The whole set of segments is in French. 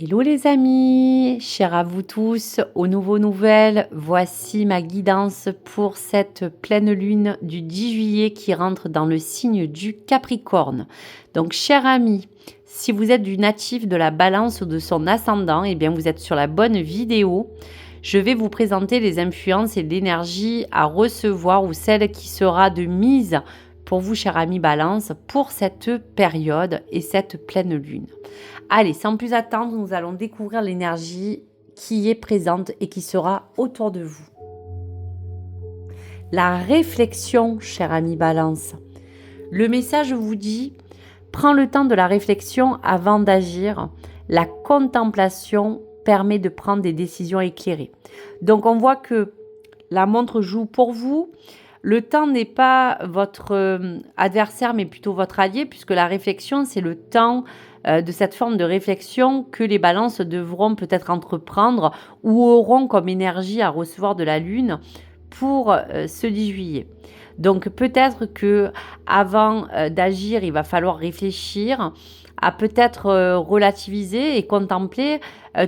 Hello les amis, chers à vous tous, aux nouvelles, voici ma guidance pour cette pleine lune du 10 juillet qui rentre dans le signe du Capricorne. Donc chers amis, si vous êtes du natif de la balance ou de son ascendant, eh bien vous êtes sur la bonne vidéo. Je vais vous présenter les influences et l'énergie à recevoir ou celle qui sera de mise pour vous, chers amis Balance, pour cette période et cette pleine lune. Allez, sans plus attendre, nous allons découvrir l'énergie qui est présente et qui sera autour de vous. La réflexion, chers amis Balance. Le message vous dit, prends le temps de la réflexion avant d'agir. La contemplation permet de prendre des décisions éclairées. Donc on voit que la montre joue pour vous. Le temps n'est pas votre adversaire, mais plutôt votre allié, puisque la réflexion, c'est le temps de cette forme de réflexion que les balances devront peut-être entreprendre ou auront comme énergie à recevoir de la Lune pour ce 10 juillet. Donc peut-être que avant d'agir, il va falloir réfléchir à peut-être relativiser et contempler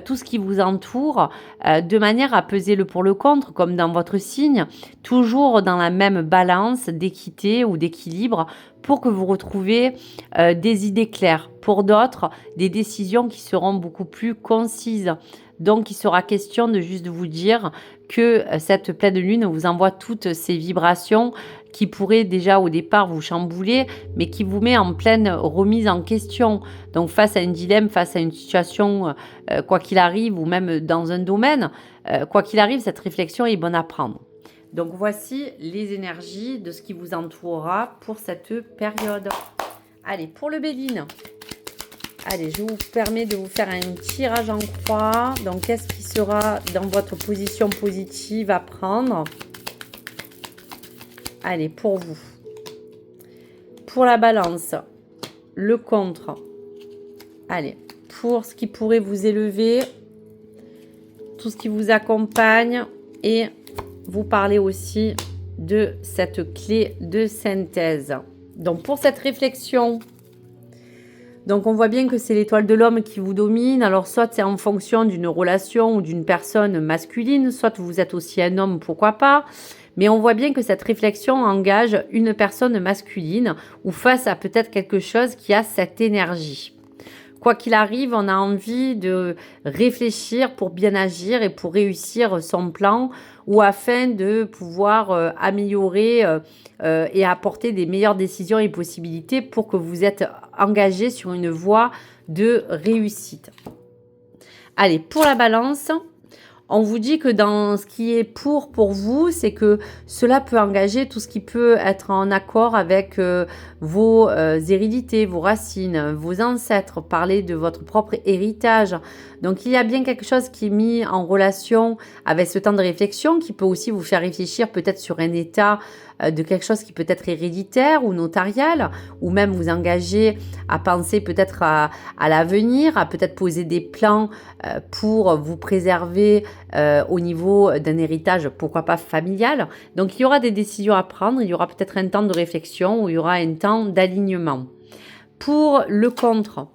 tout ce qui vous entoure de manière à peser le pour le contre, comme dans votre signe, toujours dans la même balance d'équité ou d'équilibre pour que vous retrouviez des idées claires. Pour d'autres, des décisions qui seront beaucoup plus concises. Donc, il sera question de juste vous dire que cette pleine lune vous envoie toutes ces vibrations qui pourraient déjà au départ vous chambouler, mais qui vous met en pleine remise en question. Donc, face à un dilemme, face à une situation, quoi qu'il arrive, ou même dans un domaine, quoi qu'il arrive, cette réflexion est bonne à prendre. Donc, voici les énergies de ce qui vous entourera pour cette période. Allez, pour le Béline. Allez, je vous permets de vous faire un tirage en croix. Donc, qu'est-ce qui sera dans votre position positive à prendre? Allez, pour vous. Pour la balance, le contre. Allez, pour ce qui pourrait vous élever, tout ce qui vous accompagne et vous parler aussi de cette clé de synthèse. Donc, pour cette réflexion, donc on voit bien que c'est l'étoile de l'homme qui vous domine. Alors soit c'est en fonction d'une relation ou d'une personne masculine, soit vous êtes aussi un homme, pourquoi pas. Mais on voit bien que cette réflexion engage une personne masculine ou face à peut-être quelque chose qui a cette énergie. Quoi qu'il arrive, on a envie de réfléchir pour bien agir et pour réussir son plan ou afin de pouvoir améliorer et apporter des meilleures décisions et possibilités pour que vous êtes engagé sur une voie de réussite. Allez, pour la balance, on vous dit que dans ce qui est pour vous, c'est que cela peut engager tout ce qui peut être en accord avec vos héredités, vos racines, vos ancêtres, parler de votre propre héritage. Donc, il y a bien quelque chose qui est mis en relation avec ce temps de réflexion qui peut aussi vous faire réfléchir peut-être sur un état de quelque chose qui peut être héréditaire ou notarial, ou même vous engager à penser peut-être à l'avenir, à peut-être poser des plans pour vous préserver au niveau d'un héritage, pourquoi pas familial. Donc, il y aura des décisions à prendre, il y aura peut-être un temps de réflexion ou il y aura un temps d'alignement. Pour le contre,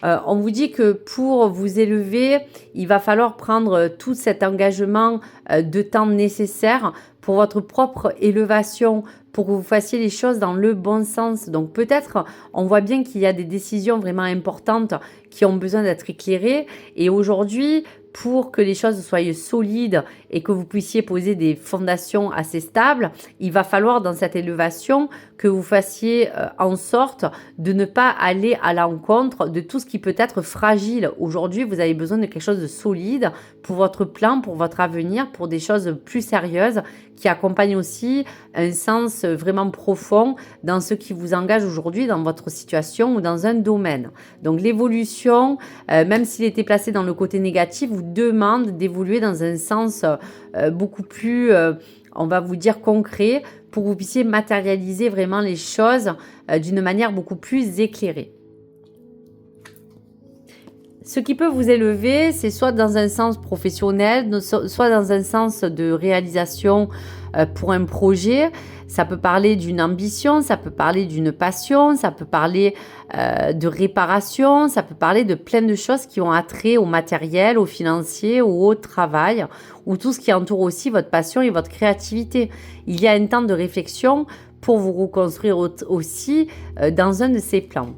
on vous dit que pour vous élever, il va falloir prendre tout cet engagement de temps nécessaire pour votre propre élévation, pour que vous fassiez les choses dans le bon sens. Donc peut-être, on voit bien qu'il y a des décisions vraiment importantes qui ont besoin d'être éclairées. Et aujourd'hui, pour que les choses soient solides et que vous puissiez poser des fondations assez stables, il va falloir dans cette élévation que vous fassiez en sorte de ne pas aller à l'encontre de tout ce qui peut être fragile. Aujourd'hui, vous avez besoin de quelque chose de solide pour votre plan, pour votre avenir, pour des choses plus sérieuses qui accompagnent aussi un sens vraiment profond dans ce qui vous engage aujourd'hui dans votre situation ou dans un domaine. Donc l'évolution, même s'il était placé dans le côté négatif, vous demande d'évoluer dans un sens beaucoup plus, on va vous dire, concret pour que vous puissiez matérialiser vraiment les choses d'une manière beaucoup plus éclairée. Ce qui peut vous élever, c'est soit dans un sens professionnel, soit dans un sens de réalisation pour un projet. Ça peut parler d'une ambition, ça peut parler d'une passion, ça peut parler de réparation, ça peut parler de plein de choses qui ont attrait au matériel, au financier ou au travail, ou tout ce qui entoure aussi votre passion et votre créativité. Il y a un temps de réflexion pour vous reconstruire aussi dans un de ces plans.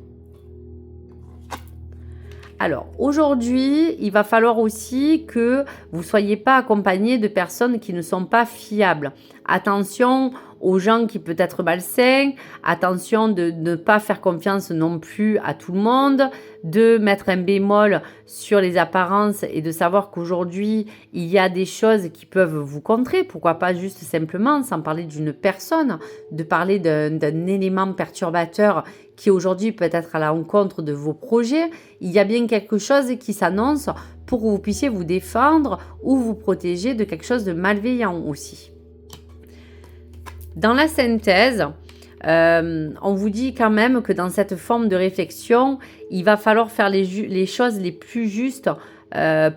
Alors, aujourd'hui, il va falloir aussi que vous ne soyez pas accompagné de personnes qui ne sont pas fiables. Attention aux gens qui peuvent être malsains, attention de ne pas faire confiance non plus à tout le monde, de mettre un bémol sur les apparences et de savoir qu'aujourd'hui, il y a des choses qui peuvent vous contrer. Pourquoi pas juste simplement, sans parler d'une personne, de parler d'un élément perturbateur qui aujourd'hui peut être à l'encontre de vos projets. Il y a bien quelque chose qui s'annonce pour que vous puissiez vous défendre ou vous protéger de quelque chose de malveillant aussi. Dans la synthèse, on vous dit quand même que dans cette forme de réflexion, il va falloir faire les choses les plus justes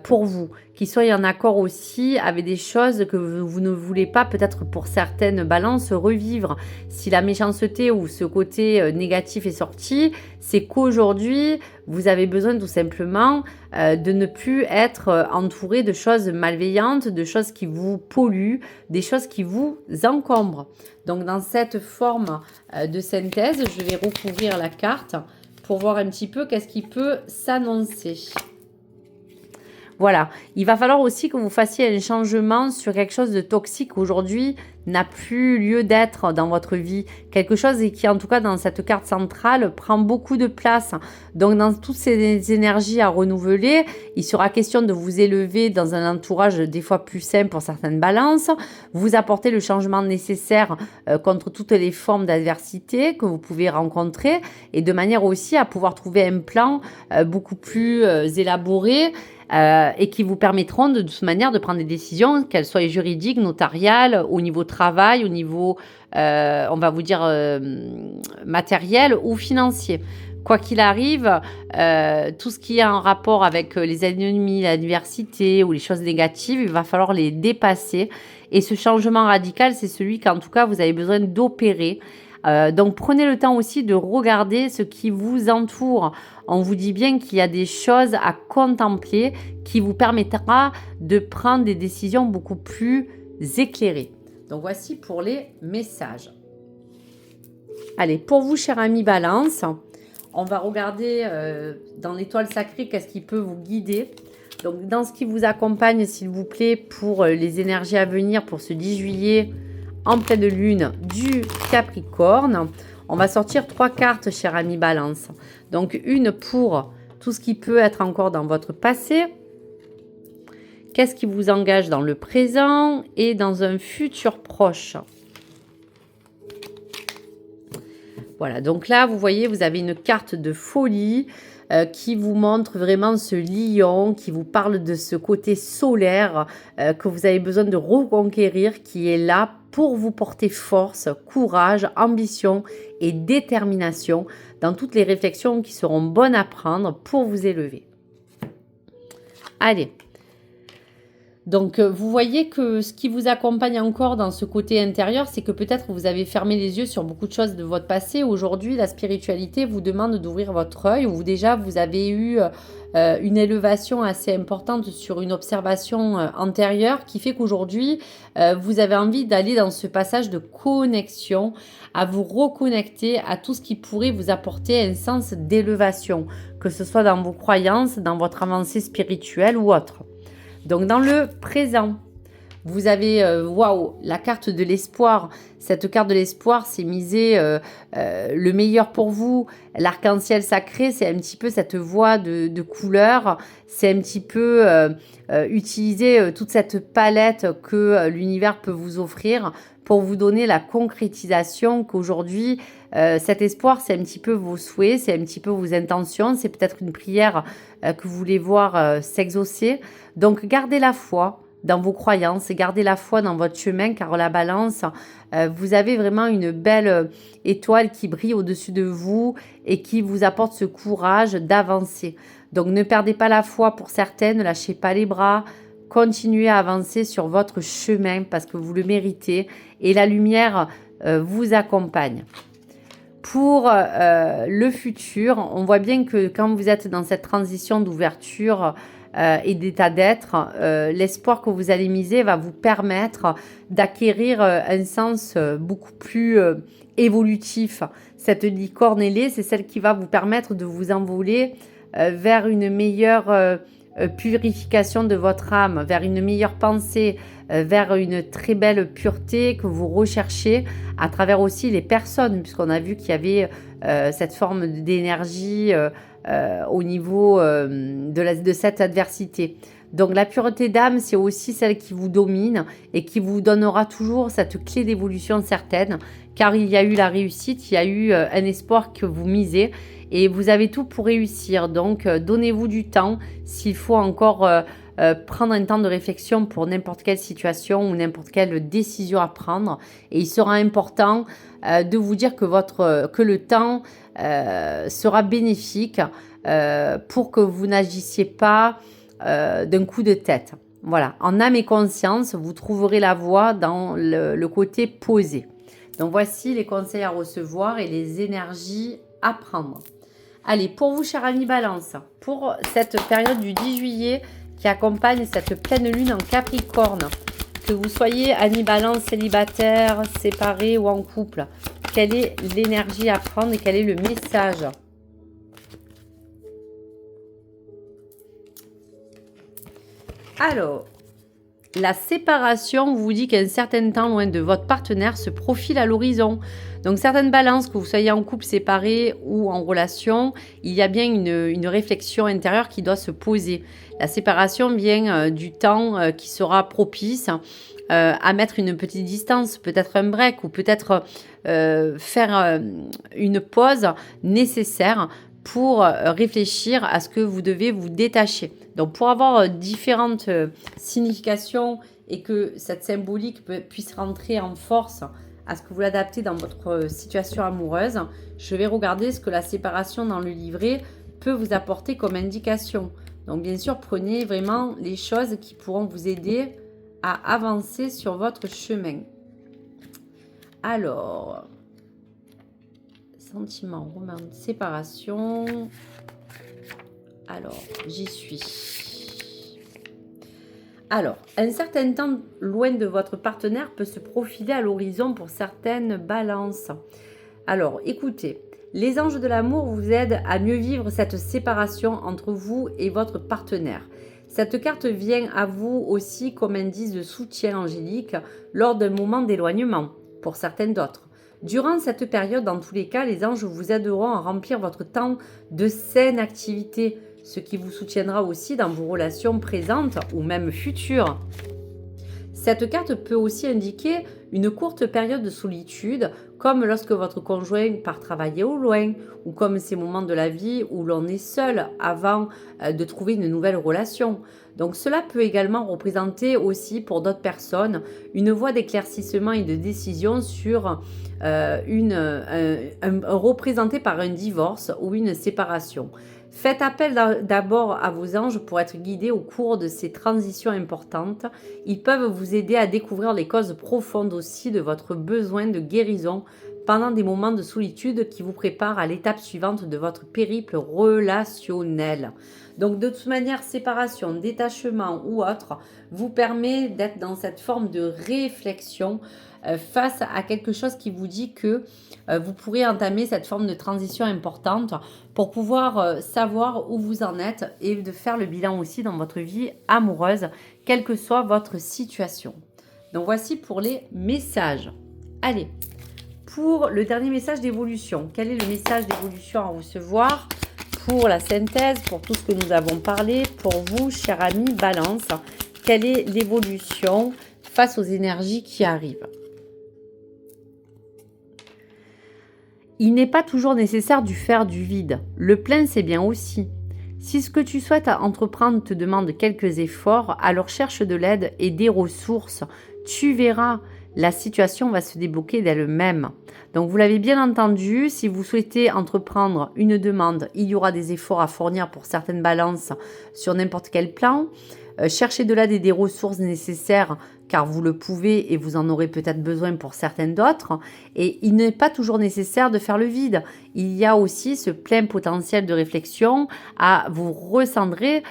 pour vous, qui soient en accord aussi avec des choses que vous ne voulez pas peut-être pour certaines balances revivre. Si la méchanceté ou ce côté négatif est sorti, c'est qu'aujourd'hui, vous avez besoin tout simplement de ne plus être entouré de choses malveillantes, de choses qui vous polluent, des choses qui vous encombrent. Donc dans cette forme de synthèse, je vais recouvrir la carte pour voir un petit peu qu'est-ce qui peut s'annoncer. Voilà, il va falloir aussi que vous fassiez un changement sur quelque chose de toxique aujourd'hui n'a plus lieu d'être dans votre vie. Quelque chose qui, en tout cas, dans cette carte centrale, prend beaucoup de place. Donc, dans toutes ces énergies à renouveler, il sera question de vous élever dans un entourage des fois plus sain pour certaines balances, vous apporter le changement nécessaire contre toutes les formes d'adversité que vous pouvez rencontrer et de manière aussi à pouvoir trouver un plan beaucoup plus élaboré et qui vous permettront de toute manière de prendre des décisions, qu'elles soient juridiques, notariales, au niveau travail, au niveau, on va vous dire, matériel ou financier. Quoi qu'il arrive, tout ce qui est en rapport avec les ennemis, l'adversité ou les choses négatives, il va falloir les dépasser. Et ce changement radical, c'est celui qu'en tout cas, vous avez besoin d'opérer. Donc prenez le temps aussi de regarder ce qui vous entoure. On vous dit bien qu'il y a des choses à contempler qui vous permettra de prendre des décisions beaucoup plus éclairées. Donc voici pour les messages. Allez, pour vous, cher ami Balance, on va regarder dans l'étoile sacrée qu'est-ce qui peut vous guider. Donc dans ce qui vous accompagne, s'il vous plaît, pour les énergies à venir pour ce 10 juillet, en pleine lune du Capricorne. On va sortir 3 cartes, cher ami Balance. Donc, une pour tout ce qui peut être encore dans votre passé. Qu'est-ce qui vous engage dans le présent et dans un futur proche? Voilà, donc là, vous voyez, vous avez une carte de folie qui vous montre vraiment ce lion, qui vous parle de ce côté solaire que vous avez besoin de reconquérir, qui est là pour vous porter force, courage, ambition et détermination dans toutes les réflexions qui seront bonnes à prendre pour vous élever. Allez. Donc, vous voyez que ce qui vous accompagne encore dans ce côté intérieur, c'est que peut-être vous avez fermé les yeux sur beaucoup de choses de votre passé. Aujourd'hui, la spiritualité vous demande d'ouvrir votre œil, ou déjà vous avez eu une élévation assez importante sur une observation antérieure qui fait qu'aujourd'hui, vous avez envie d'aller dans ce passage de connexion, à vous reconnecter à tout ce qui pourrait vous apporter un sens d'élévation, que ce soit dans vos croyances, dans votre avancée spirituelle ou autre. Donc, dans le présent, vous avez, la carte de l'espoir. Cette carte de l'espoir, c'est miser le meilleur pour vous. L'arc-en-ciel sacré, c'est un petit peu cette voie de couleurs. C'est un petit peu utiliser toute cette palette que l'univers peut vous offrir pour vous donner la concrétisation qu'aujourd'hui, cet espoir, c'est un petit peu vos souhaits, c'est un petit peu vos intentions, c'est peut-être une prière que vous voulez voir s'exaucer. Donc, gardez la foi, dans vos croyances, gardez la foi dans votre chemin, car la balance, vous avez vraiment une belle étoile qui brille au-dessus de vous et qui vous apporte ce courage d'avancer. Donc ne perdez pas la foi pour certaines, ne lâchez pas les bras, continuez à avancer sur votre chemin parce que vous le méritez et la lumière vous accompagne. Pour le futur, on voit bien que quand vous êtes dans cette transition d'ouverture et d'état d'être, l'espoir que vous allez miser va vous permettre d'acquérir un sens beaucoup plus évolutif. Cette licorne ailée, c'est celle qui va vous permettre de vous envoler vers une meilleure purification de votre âme, vers une meilleure pensée, vers une très belle pureté que vous recherchez à travers aussi les personnes, puisqu'on a vu qu'il y avait cette forme d'énergie au niveau de cette adversité. Donc la pureté d'âme, c'est aussi celle qui vous domine et qui vous donnera toujours cette clé d'évolution certaine, car il y a eu la réussite, il y a eu un espoir que vous misez et vous avez tout pour réussir. Donc donnez-vous du temps s'il faut encore prendre un temps de réflexion pour n'importe quelle situation ou n'importe quelle décision à prendre. Et il sera important de vous dire que le temps sera bénéfique pour que vous n'agissiez pas d'un coup de tête. Voilà, en âme et conscience, vous trouverez la voie dans le côté posé. Donc voici les conseils à recevoir et les énergies à prendre. Allez, pour vous, chers amis Balance, pour cette période du 10 juillet qui accompagne cette pleine lune en Capricorne, que vous soyez amis Balance, célibataire, séparé ou en couple, quelle est l'énergie à prendre et quel est le message ? Alors, la séparation vous dit qu'un certain temps loin de votre partenaire se profile à l'horizon. Donc, certaines balances, que vous soyez en couple séparé ou en relation, il y a bien une réflexion intérieure qui doit se poser. La séparation vient du temps qui sera propice à mettre une petite distance, peut-être un break ou peut-être faire une pause nécessaire pour réfléchir à ce que vous devez vous détacher. Donc, pour avoir différentes significations et que cette symbolique puisse rentrer en force à ce que vous l'adaptez dans votre situation amoureuse, je vais regarder ce que la séparation dans le livret peut vous apporter comme indication. Donc, bien sûr, prenez vraiment les choses qui pourront vous aider à avancer sur votre chemin. Alors, sentiment, romantique, séparation. Alors, j'y suis. Alors, un certain temps loin de votre partenaire peut se profiler à l'horizon pour certaines balances. Alors, écoutez, les anges de l'amour vous aident à mieux vivre cette séparation entre vous et votre partenaire. Cette carte vient à vous aussi comme indice de soutien angélique lors d'un moment d'éloignement, pour certaines d'autres. Durant cette période, dans tous les cas, les anges vous aideront à remplir votre temps de saine activité, ce qui vous soutiendra aussi dans vos relations présentes ou même futures. Cette carte peut aussi indiquer une courte période de solitude, comme lorsque votre conjoint part travailler au loin, ou comme ces moments de la vie où l'on est seul avant de trouver une nouvelle relation. Donc cela peut également représenter aussi pour d'autres personnes une voie d'éclaircissement et de décision sur représentée par un divorce ou une séparation. Faites appel d'abord à vos anges pour être guidés au cours de ces transitions importantes. Ils peuvent vous aider à découvrir les causes profondes aussi de votre besoin de guérison pendant des moments de solitude qui vous préparent à l'étape suivante de votre périple relationnel. Donc de toute manière, séparation, détachement ou autre vous permet d'être dans cette forme de réflexion face à quelque chose qui vous dit que vous pourrez entamer cette forme de transition importante pour pouvoir savoir où vous en êtes et de faire le bilan aussi dans votre vie amoureuse, quelle que soit votre situation. Donc voici pour les messages. Allez, pour le dernier message d'évolution, quel est le message d'évolution à recevoir pour la synthèse, pour tout ce que nous avons parlé, pour vous, chers amis Balance, quelle est l'évolution face aux énergies qui arrivent? Il n'est pas toujours nécessaire de faire du vide. Le plein, c'est bien aussi. Si ce que tu souhaites entreprendre te demande quelques efforts, alors cherche de l'aide et des ressources. Tu verras, la situation va se débloquer d'elle-même. Donc vous l'avez bien entendu, si vous souhaitez entreprendre une demande, il y aura des efforts à fournir pour certaines balances sur n'importe quel plan. Cherchez de l'aide et des ressources nécessaires car vous le pouvez et vous en aurez peut-être besoin pour certaines d'autres. Et il n'est pas toujours nécessaire de faire le vide. Il y a aussi ce plein potentiel de réflexion à vous recentrer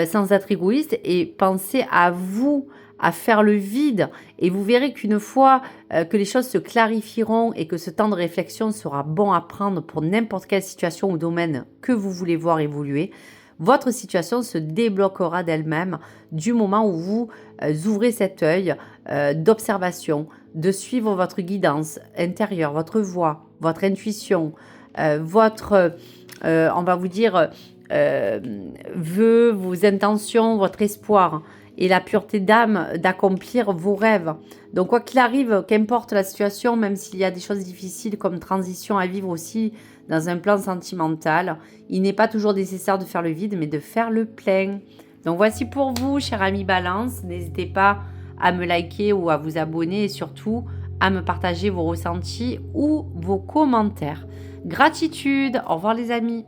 sans être égoïste et penser à vous, à faire le vide. Et vous verrez qu'une fois que les choses se clarifieront et que ce temps de réflexion sera bon à prendre pour n'importe quelle situation ou domaine que vous voulez voir évoluer, votre situation se débloquera d'elle-même du moment où vous ouvrez cet œil d'observation, de suivre votre guidance intérieure, votre voix, votre intuition, votre, on va vous dire, vœux, vos intentions, votre espoir et la pureté d'âme d'accomplir vos rêves. Donc quoi qu'il arrive, qu'importe la situation, même s'il y a des choses difficiles comme transition à vivre aussi dans un plan sentimental, il n'est pas toujours nécessaire de faire le vide, mais de faire le plein. Donc voici pour vous, cher ami Balance. N'hésitez pas à me liker ou à vous abonner et surtout à me partager vos ressentis ou vos commentaires. Gratitude, au revoir les amis.